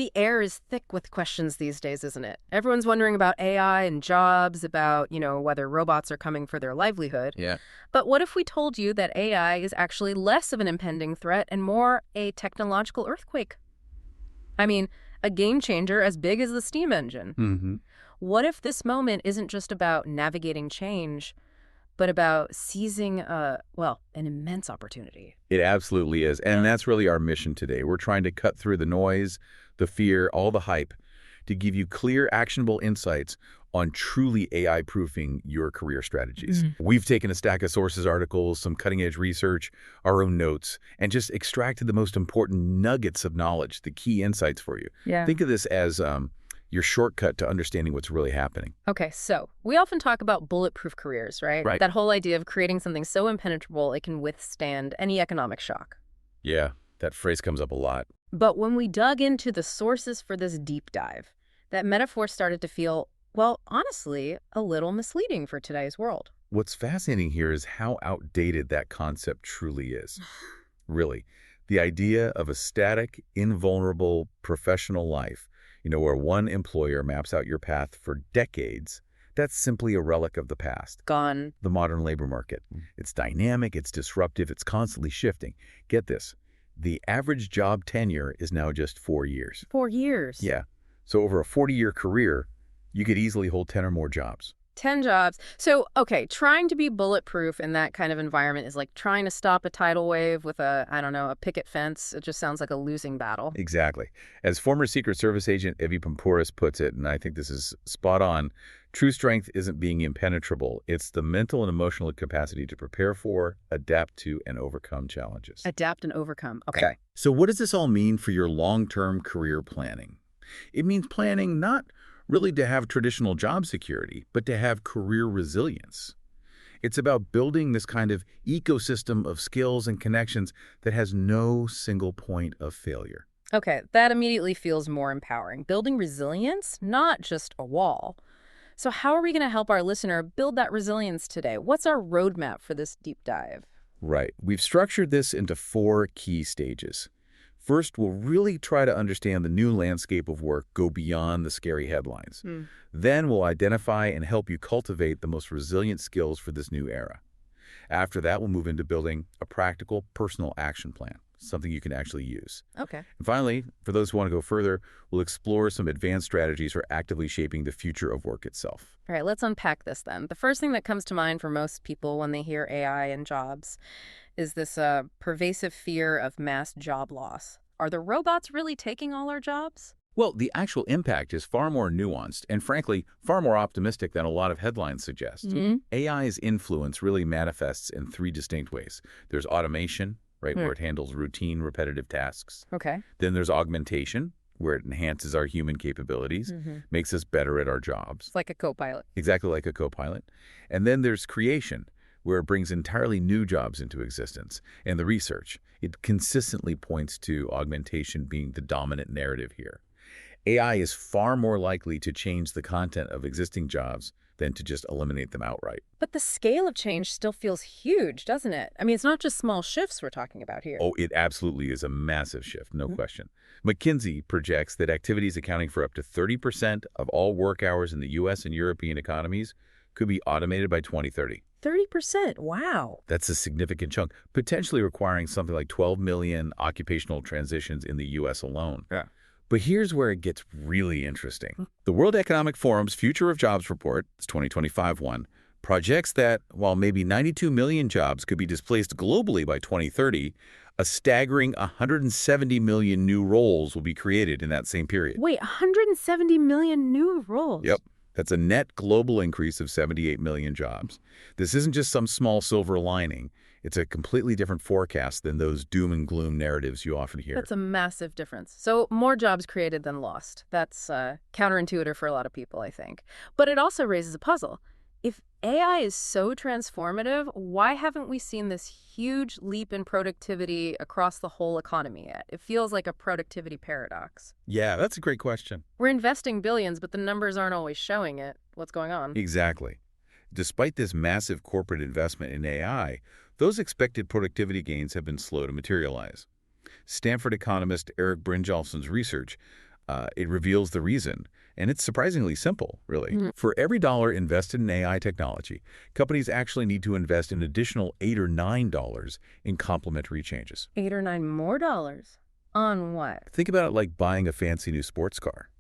The air is thick with questions these days, isn't it? Everyone's wondering about AI and jobs, about, whether robots are coming for their livelihood. Yeah. But what if we told you that AI is actually less of an impending threat and more a technological earthquake? I mean, a game changer as big as the steam engine. Mm-hmm. What if this moment isn't just about navigating change, but about seizing, an immense opportunity? It absolutely is. And that's really our mission today. We're trying to cut through the noise, the fear, all the hype to give you clear, actionable insights on truly AI-proofing your career strategies. We've taken a stack of sources articles, some cutting-edge research, our own notes, and just extracted the most important nuggets of knowledge, the key insights for you. Yeah. Think of this as your shortcut to understanding what's really happening. Okay, so we often talk about bulletproof careers, right? Right. That whole idea of creating something so impenetrable it can withstand any economic shock. Yeah, that phrase comes up a lot. But when we dug into the sources for this deep dive, that metaphor started to feel, well, honestly, a little misleading for today's world. What's fascinating here is how outdated that concept truly is. Really, the idea of a static, invulnerable professional life, where one employer maps out your path for decades, that's simply a relic of the past. Gone. The modern labor market. It's dynamic, it's disruptive, it's constantly shifting. Get this, the average job tenure is now just 4 years. 4 years? Yeah. So over a 40-year career, you could easily hold 10 or more jobs. 10 jobs. So, okay, trying to be bulletproof in that kind of environment is like trying to stop a tidal wave with a picket fence. It just sounds like a losing battle. Exactly. As former Secret Service agent Evie Pampouris puts it, and I think this is spot on, true strength isn't being impenetrable. It's the mental and emotional capacity to prepare for, adapt to, and overcome challenges. Adapt and overcome. Okay. So what does this all mean for your long-term career planning? It means planning not really to have traditional job security, but to have career resilience. It's about building this kind of ecosystem of skills and connections that has no single point of failure. Okay, that immediately feels more empowering. Building resilience, not just a wall. So how are we going to help our listener build that resilience today? What's our roadmap for this deep dive? Right. We've structured this into 4 key stages. First, we'll really try to understand the new landscape of work, go beyond the scary headlines. Then we'll identify and help you cultivate the most resilient skills for this new era. After that, we'll move into building a practical, personal action plan, something you can actually use. Okay. And finally, for those who want to go further, we'll explore some advanced strategies for actively shaping the future of work itself. All right, let's unpack this then. The first thing that comes to mind for most people when they hear AI and jobs is this pervasive fear of mass job loss. Are the robots really taking all our jobs? Well, the actual impact is far more nuanced and, frankly, far more optimistic than a lot of headlines suggest. AI's influence really manifests in 3 distinct ways. There's automation, right, where it handles routine, repetitive tasks. Okay. Then there's augmentation, where it enhances our human capabilities, makes us better at our jobs. It's like a co-pilot. Exactly like a co-pilot. And then there's creation, where it brings entirely new jobs into existence. And the research, it consistently points to augmentation being the dominant narrative here. AI is far more likely to change the content of existing jobs than to just eliminate them outright. But the scale of change still feels huge, doesn't it? I mean, it's not just small shifts we're talking about here. Oh, it absolutely is a massive shift, no question. McKinsey projects that activities accounting for up to 30% of all work hours in the U.S. and European economies could be automated by 2030. 30%? Wow. That's a significant chunk, potentially requiring something like 12 million occupational transitions in the U.S. alone. Yeah. But here's where it gets really interesting. The World Economic Forum's Future of Jobs report, it's 2025 one, projects that while maybe 92 million jobs could be displaced globally by 2030, a staggering 170 million new roles will be created in that same period. Wait, 170 million new roles? Yep. That's a net global increase of 78 million jobs. This isn't just some small silver lining. It's a completely different forecast than those doom and gloom narratives you often hear. That's a massive difference. So more jobs created than lost. That's counterintuitive for a lot of people, I think. But it also raises a puzzle. If AI is so transformative, why haven't we seen this huge leap in productivity across the whole economy yet? It feels like a productivity paradox. Yeah, that's a great question. We're investing billions, but the numbers aren't always showing it. What's going on? Exactly. Despite this massive corporate investment in AI, those expected productivity gains have been slow to materialize. Stanford economist Eric Brynjolfsson's research It reveals the reason, and it's surprisingly simple, really. Mhm. For every dollar invested in AI technology, companies actually need to invest an additional $8 or $9 in complementary changes. 8 or 9 more dollars? On what? Think about it like buying a fancy new sports car.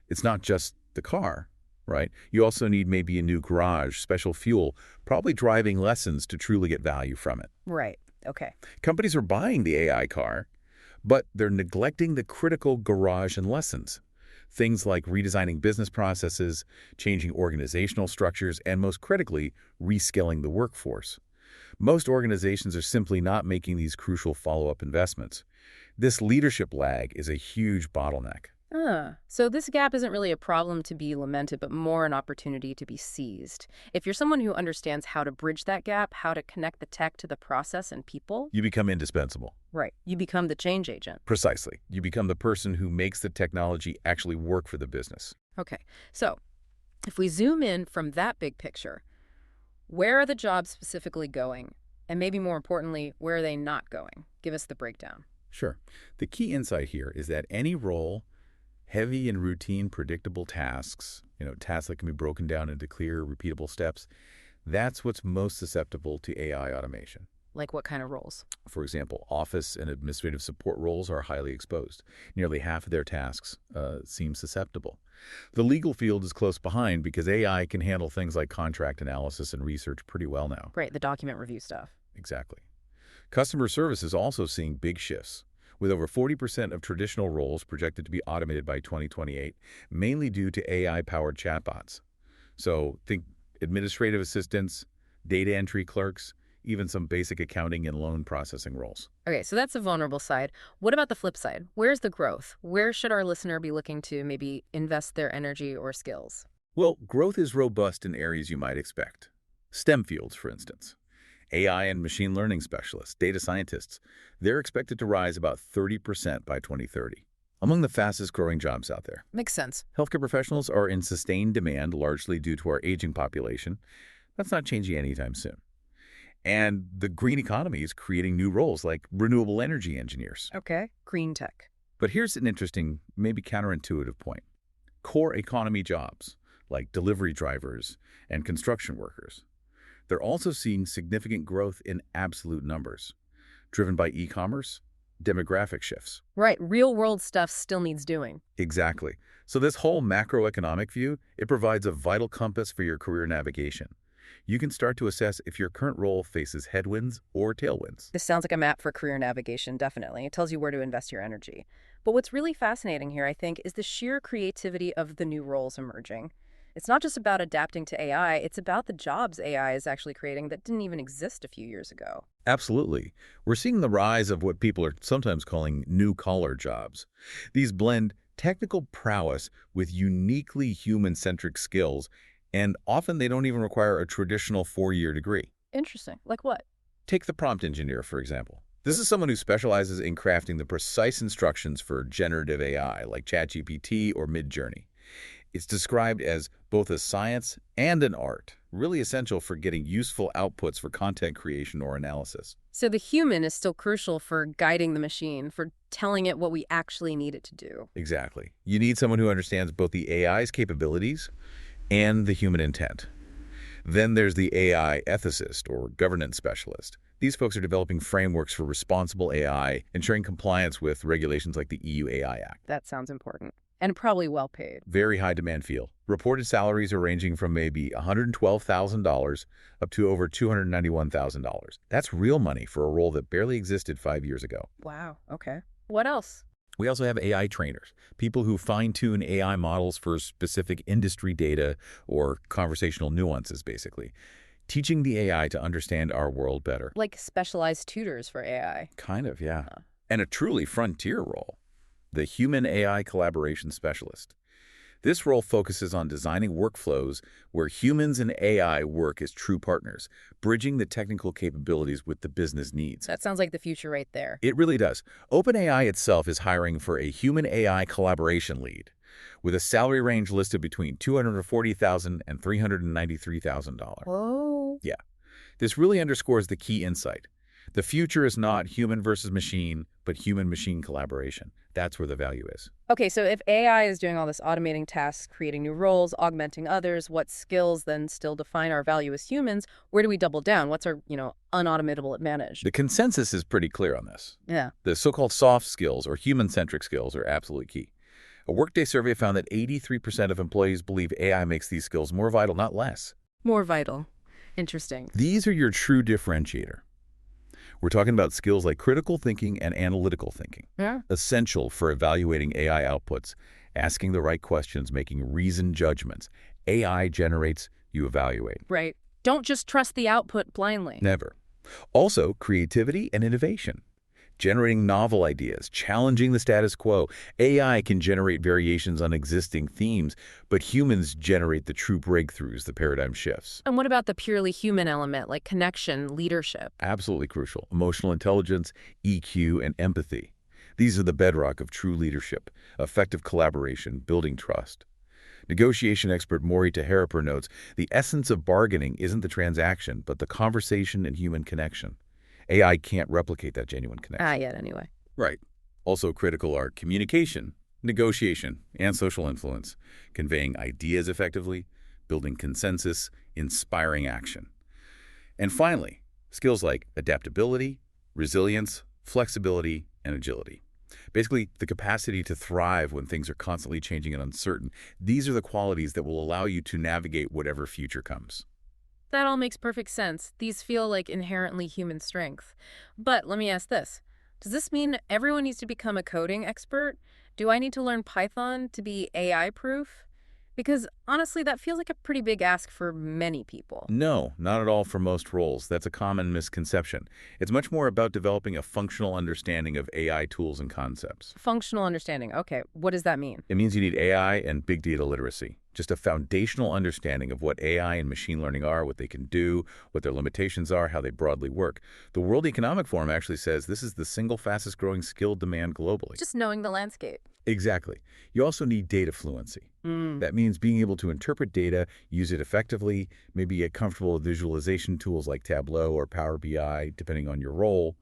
It's not just the car, right? You also need maybe a new garage, special fuel, probably driving lessons to truly get value from it. Right. Okay. Companies are buying the AI car, but they're neglecting the critical garage and lessons. Things like redesigning business processes, changing organizational structures, and most critically, reskilling the workforce. Most organizations are simply not making these crucial follow-up investments. This leadership lag is a huge bottleneck. So this gap isn't really a problem to be lamented, but more an opportunity to be seized. If you're someone who understands how to bridge that gap, how to connect the tech to the process and people, You become indispensable. right, you become the change agent. Precisely. You become the person who makes the technology actually work for the business. Okay, so if we zoom in from that big picture, where are the jobs specifically going? And maybe more importantly, where are they not going? Give us the breakdown. Sure. The key insight here is that any role, heavy and routine, predictable tasks, tasks that can be broken down into clear, repeatable steps, that's what's most susceptible to AI automation. Like what kind of roles? For example, office and administrative support roles are highly exposed. Nearly half of their tasks seem susceptible. The legal field is close behind because AI can handle things like contract analysis and research pretty well now. Right, the document review stuff. Exactly. Customer service is also seeing big shifts, with over 40% of traditional roles projected to be automated by 2028, mainly due to AI-powered chatbots. So think administrative assistants, data entry clerks, even some basic accounting and loan processing roles. Okay, so that's the vulnerable side. What about the flip side? Where's the growth? Where should our listener be looking to maybe invest their energy or skills? Well, growth is robust in areas you might expect. STEM fields, for instance. AI and machine learning specialists, data scientists, they're expected to rise about 30% by 2030. Among the fastest growing jobs out there. Makes sense. Healthcare professionals are in sustained demand, largely due to our aging population. That's not changing anytime soon. And the green economy is creating new roles like renewable energy engineers. Okay, green tech. But here's an interesting, maybe counterintuitive point. Core economy jobs, like delivery drivers and construction workers, they're also seeing significant growth in absolute numbers, driven by e-commerce, demographic shifts. Right, real-world stuff still needs doing. Exactly. So this whole macroeconomic view, it provides a vital compass for your career navigation. You can start to assess if your current role faces headwinds or tailwinds. This sounds like a map for career navigation, definitely. It tells you where to invest your energy. But what's really fascinating here, I think, is the sheer creativity of the new roles emerging. It's not just about adapting to AI, it's about the jobs AI is actually creating that didn't even exist a few years ago. Absolutely. We're seeing the rise of what people are sometimes calling new-collar jobs. These blend technical prowess with uniquely human-centric skills, and often they don't even require a traditional 4-year degree. Interesting. Like what? Take the prompt engineer, for example. This is someone who specializes in crafting the precise instructions for generative AI, like ChatGPT or Midjourney. It's described as both a science and an art, really essential for getting useful outputs for content creation or analysis. So the human is still crucial for guiding the machine, for telling it what we actually need it to do. Exactly. You need someone who understands both the AI's capabilities and the human intent. Then there's the AI ethicist or governance specialist. These folks are developing frameworks for responsible AI, ensuring compliance with regulations like the EU AI Act. That sounds important. And probably well paid. Very high demand field. Reported salaries are ranging from maybe $112,000 up to over $291,000. That's real money for a role that barely existed 5 years ago. Wow, okay. What else? We also have AI trainers, people who fine-tune AI models for specific industry data or conversational nuances, basically, teaching the AI to understand our world better. Like specialized tutors for AI. Kind of, yeah. And a truly frontier role, the human-AI collaboration specialist. This role focuses on designing workflows where humans and AI work as true partners, bridging the technical capabilities with the business needs. That sounds like the future right there. It really does. OpenAI itself is hiring for a human-AI collaboration lead, with a salary range listed between $240,000 and $393,000. Whoa. Yeah. This really underscores the key insight. The future is not human versus machine, but human-machine collaboration. That's where the value is. Okay, so if AI is doing all this automating tasks, creating new roles, augmenting others, what skills then still define our value as humans? Where do we double down? What's our, unautomatable advantage? The consensus is pretty clear on this. Yeah. The so-called soft skills or human-centric skills are absolutely key. A Workday survey found that 83% of employees believe AI makes these skills more vital, not less. More vital. Interesting. These are your true differentiator. We're talking about skills like critical thinking and analytical thinking, Yeah. essential for evaluating AI outputs, asking the right questions, making reasoned judgments. AI generates, you evaluate. Right. Don't just trust the output blindly. Never. Also, creativity and innovation. Generating novel ideas, challenging the status quo. AI can generate variations on existing themes, but humans generate the true breakthroughs, the paradigm shifts. And what about the purely human element, like connection, leadership? Absolutely crucial. Emotional intelligence, EQ, and empathy. These are the bedrock of true leadership, effective collaboration, building trust. Negotiation expert Maury Teheraper notes, the essence of bargaining isn't the transaction, but the conversation and human connection. AI can't replicate that genuine connection. Not yet, anyway. Right. Also critical are communication, negotiation, and social influence, conveying ideas effectively, building consensus, inspiring action. And finally, skills like adaptability, resilience, flexibility, and agility. Basically, the capacity to thrive when things are constantly changing and uncertain. These are the qualities that will allow you to navigate whatever future comes. That all makes perfect sense. These feel like inherently human strength. But let me ask this. Does this mean everyone needs to become a coding expert? Do I need to learn Python to be AI-proof? Because honestly, that feels like a pretty big ask for many people. No, not at all for most roles. That's a common misconception. It's much more about developing a functional understanding of AI tools and concepts. Functional understanding. Okay, what does that mean? It means you need AI and big data literacy, just a foundational understanding of what AI and machine learning are, what they can do, what their limitations are, how they broadly work. The World Economic Forum actually says this is the single fastest growing skill demand globally. Just knowing the landscape. Exactly. You also need data fluency. That means being able to interpret data, use it effectively, maybe get comfortable with visualization tools like Tableau or Power BI, depending on your role.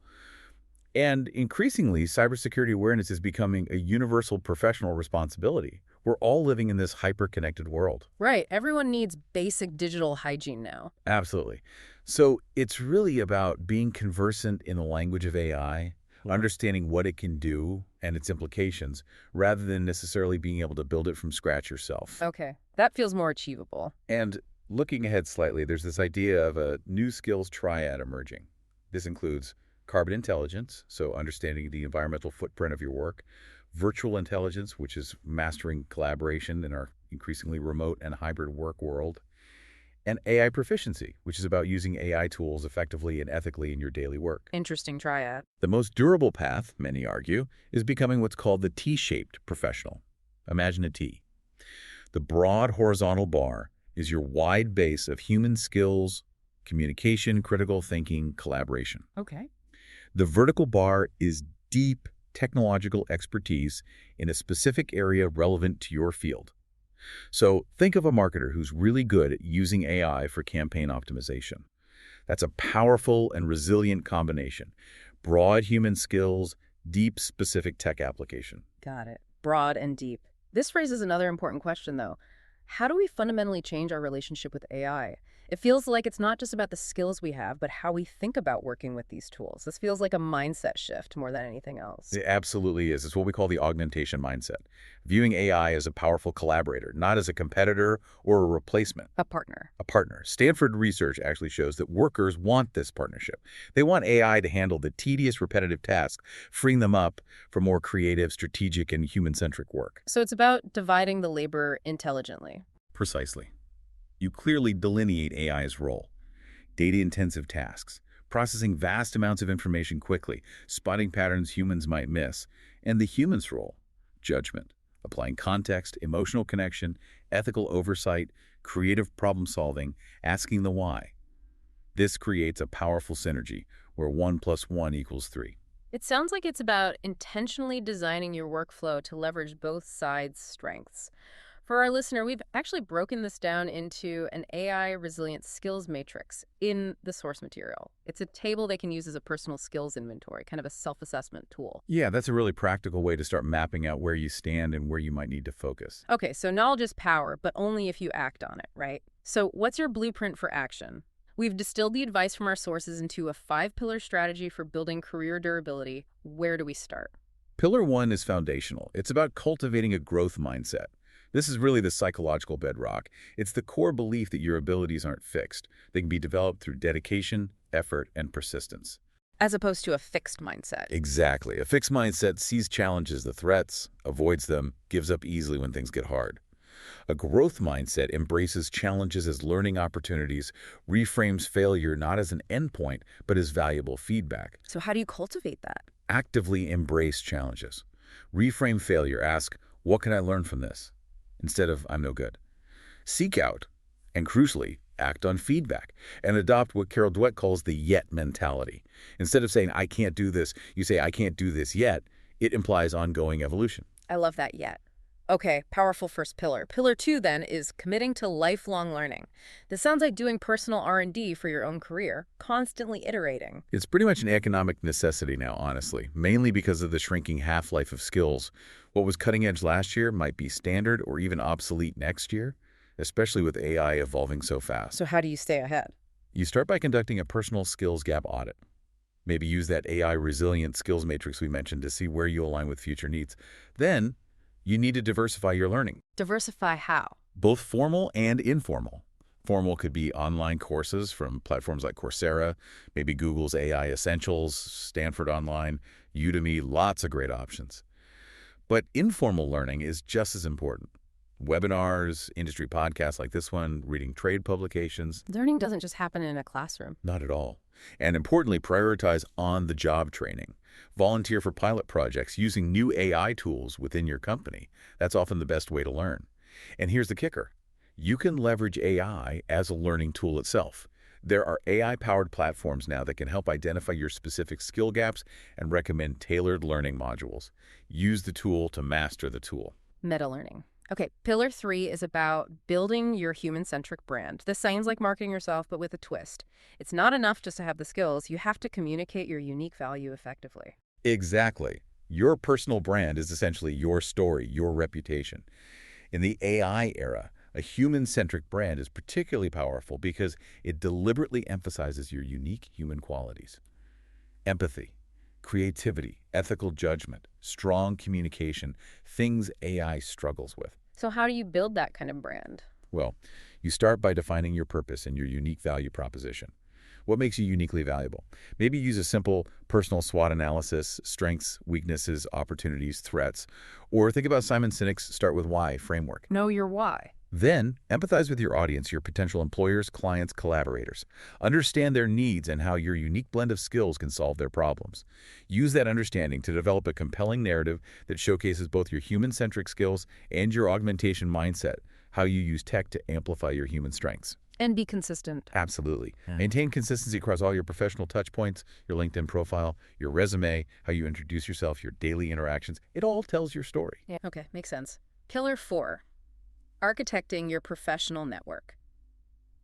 And increasingly, cybersecurity awareness is becoming a universal professional responsibility. We're all living in this hyper-connected world. Right. Everyone needs basic digital hygiene now. Absolutely. So it's really about being conversant in the language of AI, understanding what it can do and its implications, rather than necessarily being able to build it from scratch yourself. Okay. That feels more achievable. And looking ahead slightly, there's this idea of a new skills triad emerging. This includes carbon intelligence, so understanding the environmental footprint of your work, virtual intelligence, which is mastering collaboration in our increasingly remote and hybrid work world, and AI proficiency, which is about using AI tools effectively and ethically in your daily work. Interesting triad. The most durable path, many argue, is becoming what's called the T-shaped professional. Imagine a T. The broad horizontal bar is your wide base of human skills, communication, critical thinking, collaboration. Okay. The vertical bar is deep technological expertise in a specific area relevant to your field. So think of a marketer who's really good at using AI for campaign optimization. That's a powerful and resilient combination. Broad human skills, deep specific tech application. Got it. Broad and deep. This raises another important question, though. How do we fundamentally change our relationship with AI? It feels like it's not just about the skills we have, but how we think about working with these tools. This feels like a mindset shift more than anything else. It absolutely is. It's what we call the augmentation mindset. Viewing AI as a powerful collaborator, not as a competitor or a replacement. A partner. A partner. Stanford research actually shows that workers want this partnership. They want AI to handle the tedious, repetitive tasks, freeing them up for more creative, strategic, and human-centric work. So it's about dividing the labor intelligently. Precisely. You clearly delineate AI's role. Data-intensive tasks, processing vast amounts of information quickly, spotting patterns humans might miss, and the human's role, judgment, applying context, emotional connection, ethical oversight, creative problem-solving, asking the why. This creates a powerful synergy where 1 + 1 = 3. It sounds like it's about intentionally designing your workflow to leverage both sides' strengths. For our listener, we've actually broken this down into an AI resilient skills matrix in the source material. It's a table they can use as a personal skills inventory, kind of a self-assessment tool. Yeah, that's a really practical way to start mapping out where you stand and where you might need to focus. Okay, so knowledge is power, but only if you act on it, right? So what's your blueprint for action? We've distilled the advice from our sources into a 5-pillar strategy for building career durability. Where do we start? Pillar 1 is foundational. It's about cultivating a growth mindset. This is really the psychological bedrock. It's the core belief that your abilities aren't fixed. They can be developed through dedication, effort, and persistence. As opposed to a fixed mindset. Exactly. A fixed mindset sees challenges as threats, avoids them, gives up easily when things get hard. A growth mindset embraces challenges as learning opportunities, reframes failure not as an endpoint, but as valuable feedback. So how do you cultivate that? Actively embrace challenges. Reframe failure. Ask, what can I learn from this? Instead of, I'm no good. Seek out, and crucially, act on feedback, and adopt what Carol Dweck calls the yet mentality. Instead of saying, I can't do this, you say, I can't do this yet. It implies ongoing evolution. I love that yet. Okay, powerful first pillar. Pillar 2, then, is committing to lifelong learning. This sounds like doing personal R&D for your own career, constantly iterating. It's pretty much an economic necessity now, honestly, mainly because of the shrinking half-life of skills. What was cutting edge last year might be standard or even obsolete next year, especially with AI evolving so fast. So how do you stay ahead? You start by conducting a personal skills gap audit. Maybe use that AI resilient skills matrix we mentioned to see where you align with future needs. Then, you need to diversify your learning. Diversify how? Both formal and informal. Formal could be online courses from platforms like Coursera, maybe Google's AI Essentials, Stanford Online, Udemy, lots of great options. But informal learning is just as important. Webinars, industry podcasts like this one, reading trade publications. Learning doesn't just happen in a classroom. Not at all. And importantly, prioritize on-the-job training. Volunteer for pilot projects using new AI tools within your company. That's often the best way to learn. And here's the kicker. You can leverage AI as a learning tool itself. There are AI-powered platforms now that can help identify your specific skill gaps and recommend tailored learning modules. Use the tool to master the tool. Meta-learning. Okay, pillar 3 is about building your human-centric brand. This sounds like marketing yourself, but with a twist. It's not enough just to have the skills. You have to communicate your unique value effectively. Exactly. Your personal brand is essentially your story, your reputation. In the AI era, a human-centric brand is particularly powerful because it deliberately emphasizes your unique human qualities. Empathy, creativity, ethical judgment, strong communication, things AI struggles with. So how do you build that kind of brand? Well, you start by defining your purpose and your unique value proposition. What makes you uniquely valuable? Maybe use a simple personal SWOT analysis, strengths, weaknesses, opportunities, threats. Or think about Simon Sinek's Start With Why framework. Know your why. Then, empathize with your audience, your potential employers, clients, collaborators. Understand their needs and how your unique blend of skills can solve their problems. Use that understanding to develop a compelling narrative that showcases both your human-centric skills and your augmentation mindset, how you use tech to amplify your human strengths. And be consistent. Absolutely. Maintain consistency across all your professional touch points, your LinkedIn profile, your resume, how you introduce yourself, your daily interactions. It all tells your story. Yeah, okay, makes sense. Pillar 4. Architecting your professional network.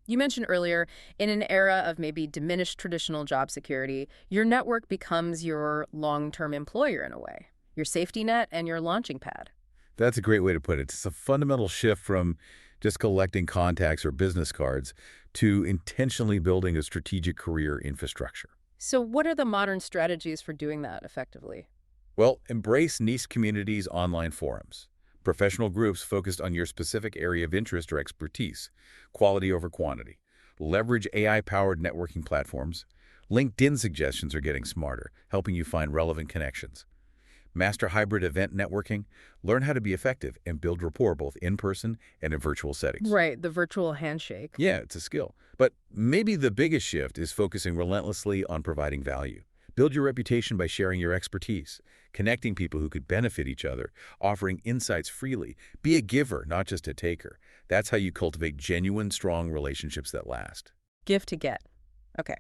You mentioned earlier, in an era of maybe diminished traditional job security, your network becomes your long-term employer in a way, your safety net and your launching pad. That's a great way to put it. It's a fundamental shift from just collecting contacts or business cards to intentionally building a strategic career infrastructure. So what are the modern strategies for doing that effectively? Well, embrace niche communities, online forums. Professional groups focused on your specific area of interest or expertise, quality over quantity. Leverage AI-powered networking platforms. LinkedIn suggestions are getting smarter, helping you find relevant connections. Master hybrid event networking. Learn how to be effective and build rapport both in person and in virtual settings. Right, the virtual handshake. Yeah, it's a skill. But maybe the biggest shift is focusing relentlessly on providing value. Build your reputation by sharing your expertise, connecting people who could benefit each other, offering insights freely. Be a giver, not just a taker. That's how you cultivate genuine, strong relationships that last. Give to get. Okay.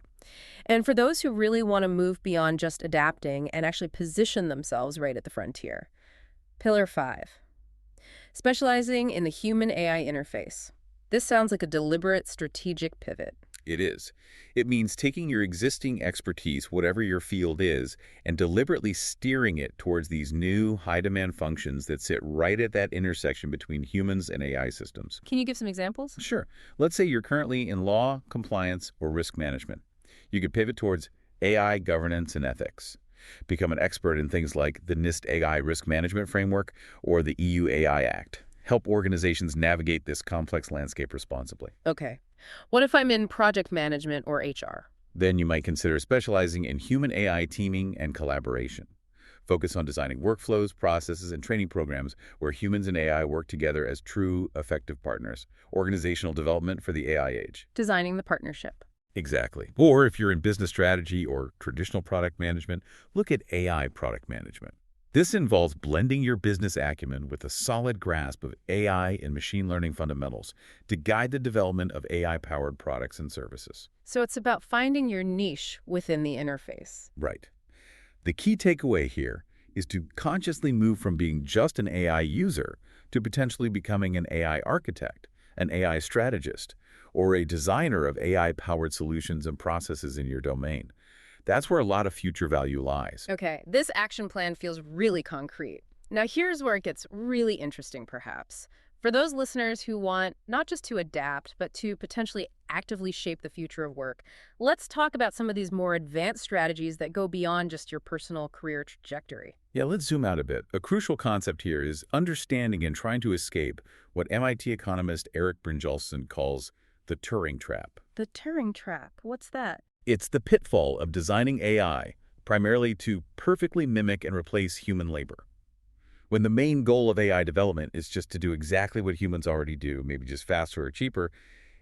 And for those who really want to move beyond just adapting and actually position themselves right at the frontier. Pillar 5. specializing in the human-AI interface. This sounds like a deliberate strategic pivot. It is. It means taking your existing expertise, whatever your field is, and deliberately steering it towards these new high-demand functions that sit right at that intersection between humans and AI systems. Can you give some examples? Sure. Let's say you're currently in law, compliance, or risk management. You could pivot towards AI governance and ethics. Become an expert in things like the NIST AI Risk Management Framework or the EU AI Act. Help organizations navigate this complex landscape responsibly. Okay. What if I'm in project management or HR? Then you might consider specializing in human-AI teaming and collaboration. Focus on designing workflows, processes, and training programs where humans and AI work together as true, effective partners. Organizational development for the AI age. Designing the partnership. Exactly. Or if you're in business strategy or traditional product management, look at AI product management. This involves blending your business acumen with a solid grasp of AI and machine learning fundamentals to guide the development of AI-powered products and services. So it's about finding your niche within the interface. Right. The key takeaway here is to consciously move from being just an AI user to potentially becoming an AI architect, an AI strategist, or a designer of AI-powered solutions and processes in your domain. That's where a lot of future value lies. Okay, this action plan feels really concrete. Now here's where it gets really interesting, perhaps. For those listeners who want not just to adapt, but to potentially actively shape the future of work, let's talk about some of these more advanced strategies that go beyond just your personal career trajectory. Yeah, let's zoom out a bit. A crucial concept here is understanding and trying to escape what MIT economist Eric Brynjolfsson calls the Turing trap. The Turing trap, what's that? It's the pitfall of designing AI primarily to perfectly mimic and replace human labor. When the main goal of AI development is just to do exactly what humans already do, maybe just faster or cheaper,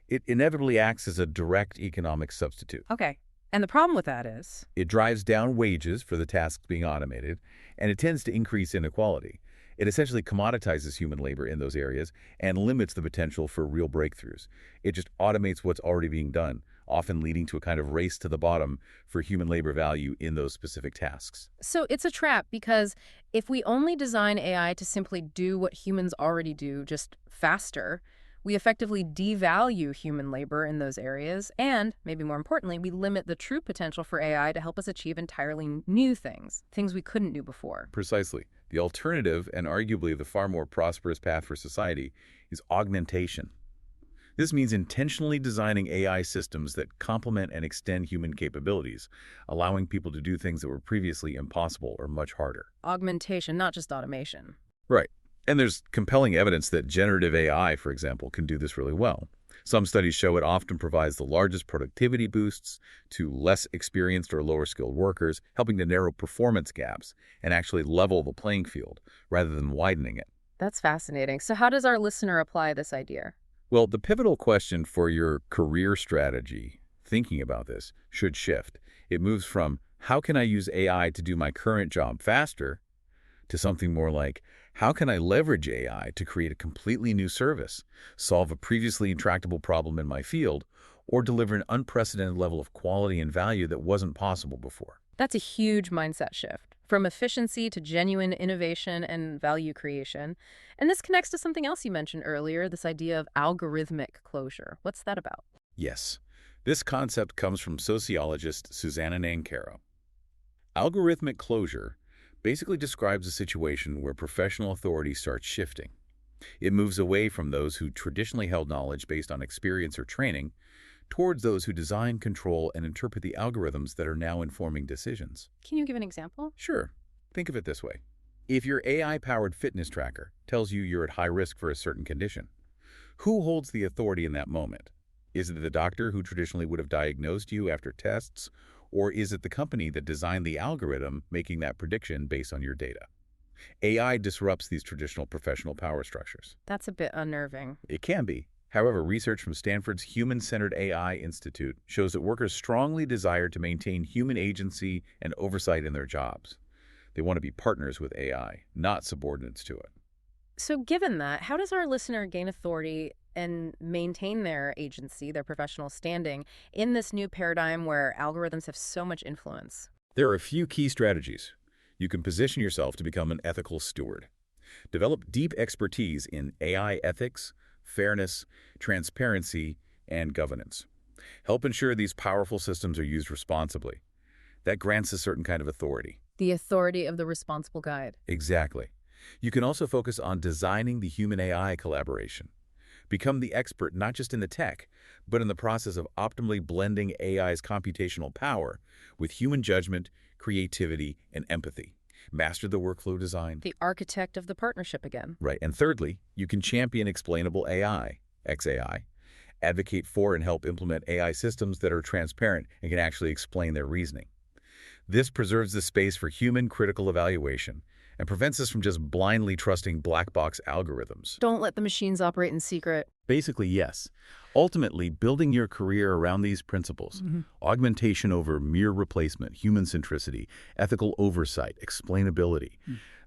it inevitably acts as a direct economic substitute. Okay, and the problem with that is? It drives down wages for the tasks being automated, and it tends to increase inequality. It essentially commoditizes human labor in those areas and limits the potential for real breakthroughs. It just automates what's already being done, often leading to a kind of race to the bottom for human labor value in those specific tasks. So it's a trap because if we only design AI to simply do what humans already do, just faster, we effectively devalue human labor in those areas, and, maybe more importantly, we limit the true potential for AI to help us achieve entirely new things we couldn't do before. Precisely. The alternative, and arguably the far more prosperous path for society, is augmentation. This means intentionally designing AI systems that complement and extend human capabilities, allowing people to do things that were previously impossible or much harder. Augmentation, not just automation. Right. And there's compelling evidence that generative AI, for example, can do this really well. Some studies show it often provides the largest productivity boosts to less experienced or lower-skilled workers, helping to narrow performance gaps and actually level the playing field rather than widening it. That's fascinating. So how does our listener apply this idea? Well, the pivotal question for your career strategy, thinking about this, should shift. It moves from, how can I use AI to do my current job faster, to something more like, how can I leverage AI to create a completely new service, solve a previously intractable problem in my field, or deliver an unprecedented level of quality and value that wasn't possible before? That's a huge mindset shift, from efficiency to genuine innovation and value creation. And this connects to something else you mentioned earlier, this idea of algorithmic closure. What's that about? Yes. This concept comes from sociologist Susanna Nancaro. Algorithmic closure basically describes a situation where professional authority starts shifting. It moves away from those who traditionally held knowledge based on experience or training towards those who design, control, and interpret the algorithms that are now informing decisions. Can you give an example? Sure. Think of it this way. If your AI-powered fitness tracker tells you you're at high risk for a certain condition, who holds the authority in that moment? Is it the doctor who traditionally would have diagnosed you after tests, or is it the company that designed the algorithm making that prediction based on your data? AI disrupts these traditional professional power structures. That's a bit unnerving. It can be. However, research from Stanford's Human-Centered AI Institute shows that workers strongly desire to maintain human agency and oversight in their jobs. They want to be partners with AI, not subordinates to it. So given that, how does our listener gain authority and maintain their agency, their professional standing, in this new paradigm where algorithms have so much influence? There are a few key strategies. You can position yourself to become an ethical steward. Develop deep expertise in AI ethics, fairness, transparency, and governance. Help ensure these powerful systems are used responsibly. That grants a certain kind of authority. The authority of the responsible guide. Exactly. You can also focus on designing the human-AI collaboration. Become the expert not just in the tech, but in the process of optimally blending AI's computational power with human judgment, creativity, and empathy. Master the workflow design. The architect of the partnership again. Right. And thirdly, you can champion explainable AI, XAI, advocate for and help implement AI systems that are transparent and can actually explain their reasoning. This preserves the space for human critical evaluation and prevents us from just blindly trusting black box algorithms. Don't let the machines operate in secret. Basically, yes. Ultimately, building your career around these principles, augmentation over mere replacement, human centricity, ethical oversight, explainability,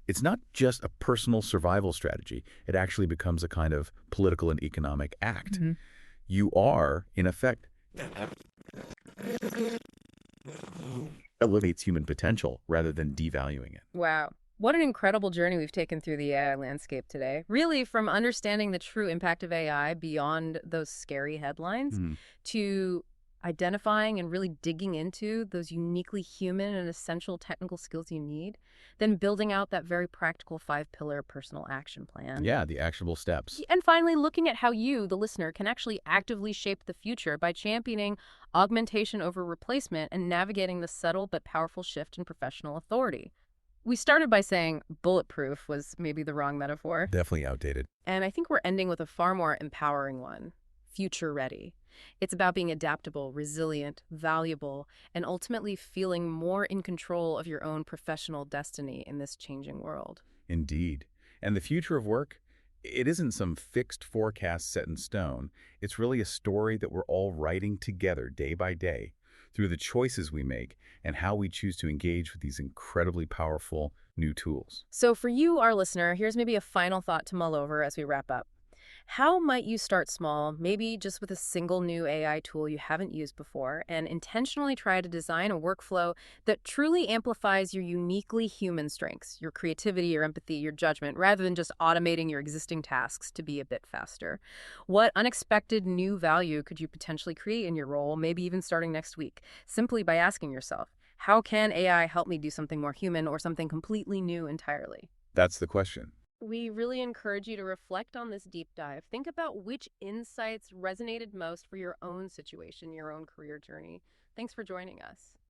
it's not just a personal survival strategy. It actually becomes a kind of political and economic act. You are, in effect, elevates human potential rather than devaluing it. Wow. What an incredible journey we've taken through the AI landscape today. Really, from understanding the true impact of AI beyond those scary headlines to identifying and really digging into those uniquely human and essential technical skills you need, then building out that very practical 5-pillar personal action plan. Yeah, the actionable steps. And finally, looking at how you, the listener, can actually actively shape the future by championing augmentation over replacement and navigating the subtle but powerful shift in professional authority. We started by saying bulletproof was maybe the wrong metaphor. Definitely outdated. And I think we're ending with a far more empowering one, future ready. It's about being adaptable, resilient, valuable, and ultimately feeling more in control of your own professional destiny in this changing world. Indeed. And the future of work, it isn't some fixed forecast set in stone. It's really a story that we're all writing together day by day through the choices we make and how we choose to engage with these incredibly powerful new tools. So for you, our listener, here's maybe a final thought to mull over as we wrap up. How might you start small, maybe just with a single new AI tool you haven't used before, and intentionally try to design a workflow that truly amplifies your uniquely human strengths, your creativity, your empathy, your judgment, rather than just automating your existing tasks to be a bit faster? What unexpected new value could you potentially create in your role, maybe even starting next week, simply by asking yourself, how can AI help me do something more human or something completely new entirely? That's the question. We really encourage you to reflect on this deep dive. Think about which insights resonated most for your own situation, your own career journey. Thanks for joining us.